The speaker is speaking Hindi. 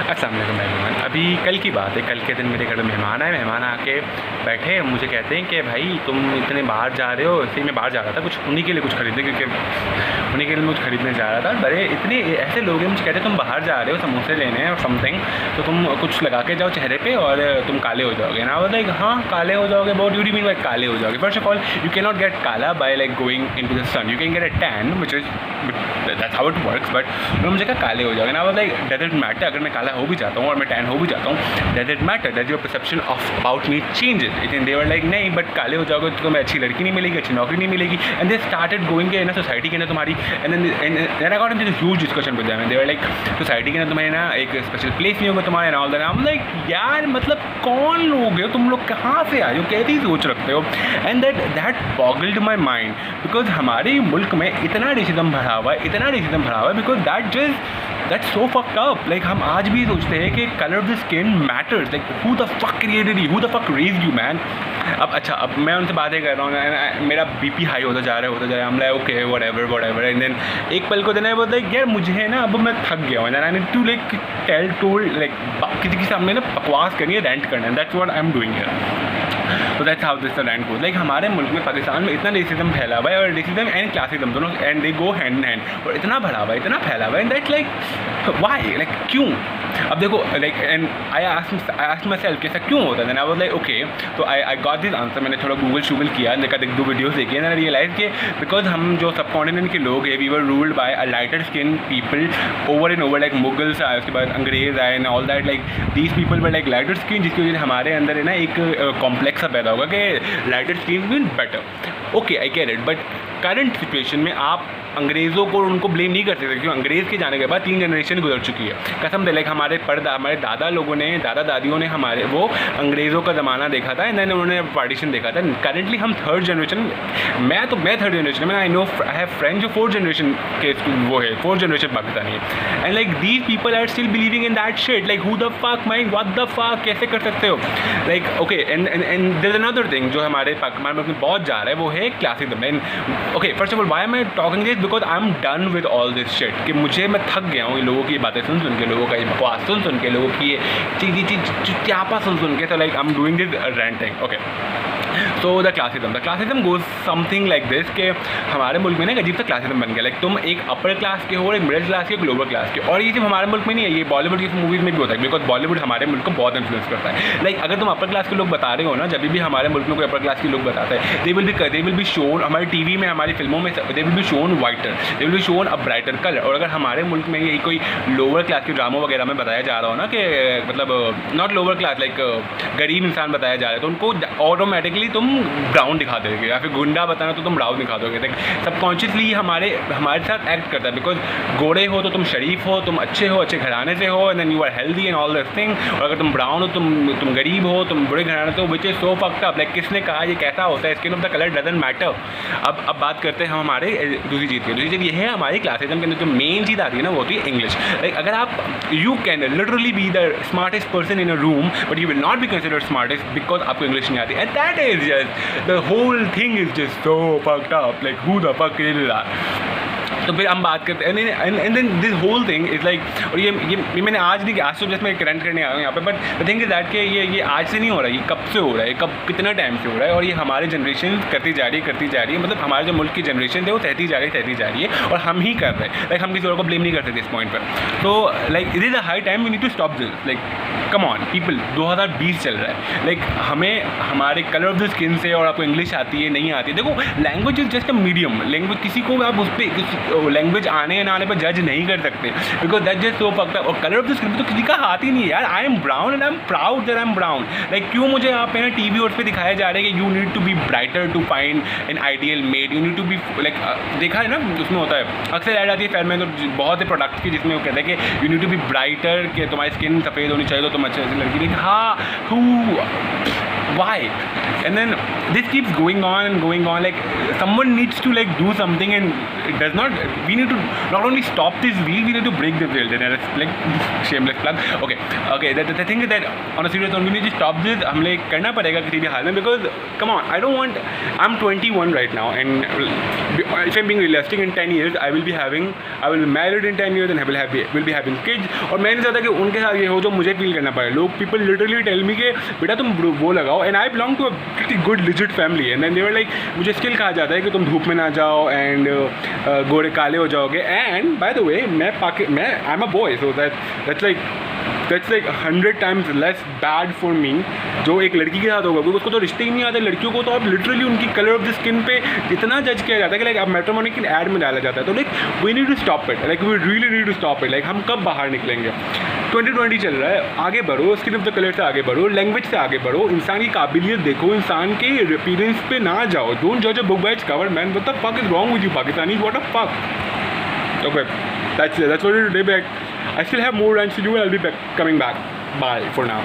अस्सलाम वालेकुम एवरीवन। अभी कल की बात है, कल के दिन मेरे घर में मेहमान आए। मेहमान आके बैठे, मुझे कहते हैं कि भाई तुम इतने बाहर जा रहे हो। इसलिए मैं बाहर जा रहा था कुछ उन्हीं के लिए कुछ खरीदने, क्योंकि उन्हीं के लिए कुछ खरीदने जा रहा था। बड़े इतने ऐसे लोग हैं, मुझे कहते हैं तुम बाहर जा रहे हो समोसे लेने हैं और समथिंग, तो तुम कुछ लगा के जाओ चेहरे पे और तुम काले हो जाओगे ना। वो लाइक हाँ काले हो जाओगे, बहुत यू मीन बाय काले हो जाओगे। First of all you can not get काला by like going into the sun, you can get a tan which is that's how it works. But उन्होंने मुझे कहा काले हो जाओगे ना। वो लाइक डज इट मैटर अगर मैं काला हो भी जाता हूँ और मैं टैन हो भी जाता हूँ, does it matter, does your perception of about me changes. It they were like नहीं बट काले हो जाओगे तो तुम्हें अच्छी लड़की नहीं मिलेगी, अच्छी नौकरी नहीं मिलेगी। एंड दे स्टार्टेड गोइंग के ना सोसाइटी के ना तुम्हारी, and then I got into this huge discussion with them and they were like society के ना तुम्हें ना एक स्पेशल प्लेस नहीं होगा तुम्हारे and all that. I am like यार मतलब कौन लोग हो तुम लोग, कहाँ से आए हो, कैसी सोच रखते हो। And that boggled my mind because हमारे मुल्क में इतना रेसिज्म भरा हुआ है, इतना रेसिज्म भरा हुआ है because that's so fucked up. Like हम आज भी सोचते हैं कि color of the skin matters. Like who the fuck created you? Who the fuck raised you, man? अब मैं उनसे बातें कर रहा हूँ, मेरा बीपी हाई होता जा रहा है। हम like okay whatever and then एक पल को देना है बोलता है यार मुझे ना अब मैं थक गया हूँ, I need to like tell told like किसी के सामने ना बकवास करनी है, रेंट करना है। That's what I am doing here. तो that's how this the rent goes. Like हमारे मुल्क में पाकिस्तान में इतना रेसिज्म फैला हुआ है, और रेसिज्म एंड क्लासिज्म दोनों and they go hand in hand, और इतना भरा हुआ है, इतना फैला हुआ है। And that's like why, like क्यों। अब देखो like and I asked myself कैसा क्यों होता है। Then I was like okay, तो आई गॉट दिस आंसर। मैंने थोड़ा गूगल शूगल किया, देखा दो वीडियोज़ देखी, एंड आई रियलाइज कि बिकॉज हम जो सब कॉन्टिनेंट के लोग हैं we were ruled by a lighter skin people over and over. Like Mughals आए, उसके बाद अंग्रेज आए and all that. Like these people were like lighter skin, जिसकी वजह से हमारे अंदर है ना एक कॉम्प्लेक्स सा पैदा होगा कि lighter skin mean better. Okay I get it, but current situation में आप अंग्रेज़ों को उनको ब्लेम नहीं कर सकते, क्योंकि अंग्रेज़ के जाने के बाद 3 जनरेशन गुजर चुकी है। कसम दे लाइक हमारे दादा लोगों ने, दादा दादियों ने हमारे वो अंग्रेज़ों का ज़माना देखा था एंड देन उन्होंने पार्टीशन देखा था। करेंटली हम 3rd जनरेशन, मैं 3rd जनरेशन में, I know I have friends जो 4th जनरेशन के वो है, 4th जनरेशन पाकिस्तानी है। And like these people are still believing in that shit. Like who the fuck mind, what the fuck, कैसे कर सकते हो। Like okay and there is another thing जो हमारे मुल्क में बहुत जा रहा है, वो है classicism. And okay first of all why am I talking this, because I am done with all this shit, कि मुझे मैं थक गया हूँ इन लोगों की बातें सुन के, लोगों का ये बकवास सुन के, लोगों की ये चिट्यापा सुन के। तो like I am doing this renting. Okay तो the classism goes something like this कि हमारे मुल्क में ना एक अजीब सा क्लासिज्म बन गया। लाइक तुम एक अपर क्लास के हो, एक मिडिल क्लास के, एक लोअर क्लास के। और ये सिर्फ हमारे मुल्क में नहीं है, ये बॉलीवुड की मूवीज़ में भी होता है, बिकॉज बॉलीवुड हमारे मुल्क को बहुत इन्फ्लुएंस करता है। लाइक अगर तुम अपर क्लास के लोग बता रहे हो ना, जब भी हमारे मुल्क में कोई अपर क्लास के लोग बताता है, दे विल बी शोन हमारी टीवी में, हमारी फिल्मों में, they will be shown whiter, they will be shown a brighter colour. और अगर हमारे मुल्क में ये कोई लोअर क्लास के ड्रामों वगैरह में बताया जा रहा हो ना कि मतलब नॉट लोअर क्लास लाइक गरीब इंसान बताया जा रहा है, तो उनको ऑटोमेटिकली तुम ब्राउन दिखा दोगे, या फिर गुंडा बताना तो तुम ब्राउन दिखा दोगे। सबकॉन्शियसली हमारे साथ एक्ट करता है, बिकॉज गोरे हो तो तुम शरीफ हो, तुम अच्छे हो, अच्छे घराने से हो, and then you are healthy and all this thing. और अगर तुम ब्राउन हो, तुम गरीब हो, तुम बुरे घराने से हो, which is so fucked up. Like किसने कहा ये कैसा होता है, skin of the colour doesn't matter. अब बात करते हैं हम हमारे दूसरी चीज़ ये है हमारी क्लासिज्म के अंदर जो मेन चीज़ आती है ना, वो होती है इंग्लिश। लाइक अगर आप you can literally be the smartest person in a room, but you will not be considered smartest because आपको इंग्लिश नहीं आती, and that is just the whole thing is just so fucked up. Like who the fuck created that? तो फिर हम बात करते हैं and then this whole thing is like, और ये मैंने आज नहीं, आज तो जस्ट मैं रेंट करने आया हूँ यहाँ पे, but the thing is that कि ये आज से नहीं हो रहा है, ये कब से हो रहा है, कब कितना टाइम से हो रहा है, और ये हमारी जनरेशन करती जा रही है। मतलब हमारे जो मुल्क की जनरेशन है वो सहती जा रही है, और हम ही कर रहे हैं। लाइक हम किसी और को ब्लेम नहीं कर सकते इस पॉइंट पर। तो like it is a high time we need to stop this. Like come on people, 2020 चल रहा है। लाइक हमें हमारे कलर ऑफ द स्किन से, और आपको इंग्लिश आती है नहीं आती है, देखो language is just a medium. Language किसी को आप उस पर लैंग्वेज आने या ना आने पर जज नहीं कर सकते, because that just so fucked up. और कलर ऑफ द स्किन तो किसी का हाथ ही नहीं है यार। I am brown and I am proud that I am brown. Like क्यों मुझे यहाँ पे ना टीवी और पे दिखाया जा रहा है कि you need to be brighter to find an ideal maid, you need to be like, देखा है ना उसमें होता है अक्सर ऐड आती है फैल में, तो बहुत से प्रोडक्ट्स की जिसमें वो कहते हैं कि you need to be brighter, कि तुम्हारी स्किन सफ़ेद होनी चाहिए तो तुम अच्छे लड़की। हाँ why? And then this keeps going on and going on. Like someone needs to like do something, and it does not. We need to not only stop this wheel, we need to break the wheel. Then it's like shameless plug. Okay. The thing is that on a serious note, we need to stop this. हमें करना पड़ेगा किसी भी हाल में, because come on, I don't want. I'm 21 right now, and if I'm being realistic, in 10 years I will be married in 10 years, and will be having kids. और मैं नहीं चाहता कि उनके साथ ये हो जो मुझे फील करना पड़े. लोग people literally tell me कि बेटा तुम वो लगाओ, and I belong to a pretty good legit family, and then they were like मुझे स्किल कहा जाता है कि तुम धूप में ना जाओ and गोरे काले हो जाओगे. And by the way, I'm a boy, so that's like 100 times less bad for me जो एक लड़की के साथ होगा, क्योंकि उसको तो रिश्ते ही नहीं आते. लड़कियों को तो अब लिटरली उनकी कलर ऑफ द स्किन पे इतना जज किया जाता है कि लाइक अब मैट्रिमोनी की एड में डाला जाता है. तो like we need to stop it. Like we really need to stop it. Like हम कब बाहर निकलेंगे? 2020 चल रहा है. आगे बढ़ो, स्किन ऑफ द कलर से आगे बढ़ो, लैंग्वेज से आगे बढ़ो, इंसान की काबिलियत देखो, इंसान के अपीयरेंस पे ना जाओ. डोंट जज a book by its cover, man. What the fuck is wrong with you Pakistani? What the fuck? Okay, that's it. That's what it is today. I still have more rants to do, and I'll be coming back. Bye for now.